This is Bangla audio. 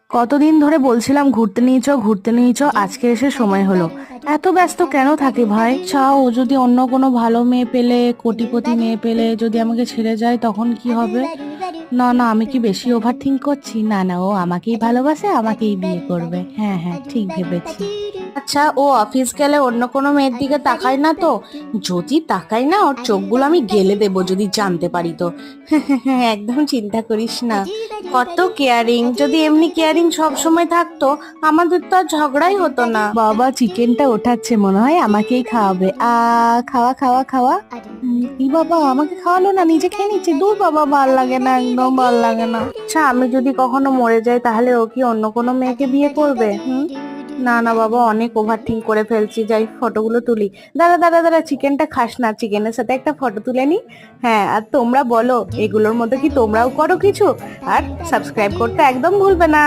কতদিন ধরে বলছিলাম ঘুরতে নিয়ে চ, আজকে এসে সময় হলো। এত ব্যস্ত কেন থাকে ভাই? চাও ও যদি অন্য কোনো ভালো মেয়ে পেলে, কোটিপতি মেয়ে পেলে যদি আমাকে ছেড়ে যায় তখন কি হবে? না না, আমি কি বেশি ওভার থিঙ্ক করছি? না না, ও আমাকেই ভালোবাসে, আমাকেই বিয়ে করবে। হ্যাঁ হ্যাঁ, ঠিক ভেবেছি। আচ্ছা, ও অফিস গেলে অন্য কোনো মেয়ের দিকে তাকায় না তো? যদি তাকায় না, ওর চোখগুলো আমি গেলে দেবো যদি জানতে পারি তো। একদম চিন্তা করিস না। কত কেয়ারিং! যদি এমনি কেয়ারিং সব সময় থাকতো, আমাদের তো আর ঝগড়াই হতো না। বাবা চিকেনটা ওঠাচ্ছে, মনে হয় আমাকেই খাওয়াবে। খাওয়া খাওয়া খাওয়া। কি বাবা, আমাকে খাওয়ালো না, নিজে খেয়ে নিচ্ছে। দূর বাবা, ভাল লাগে না, একদম ভাল লাগে না। আচ্ছা, আমি যদি কখনো মরে যাই তাহলে ও কি অন্য কোনো মেয়েকে বিয়ে করবে? না না বাবা, অনেক ওভার থিঙ্ক করে ফেলছি। যাই, ফটোগুলো তুলি। দাঁড়া দাঁড়া দাঁড়া, চিকেনটা খাস না, চিকেনের সাথে একটা ফটো তুলে নি। হ্যাঁ, আর তোমরা বলো, এগুলোর মধ্যে কি তোমরাও করো কিছু? আর সাবস্ক্রাইব করতে একদম ভুলবে না।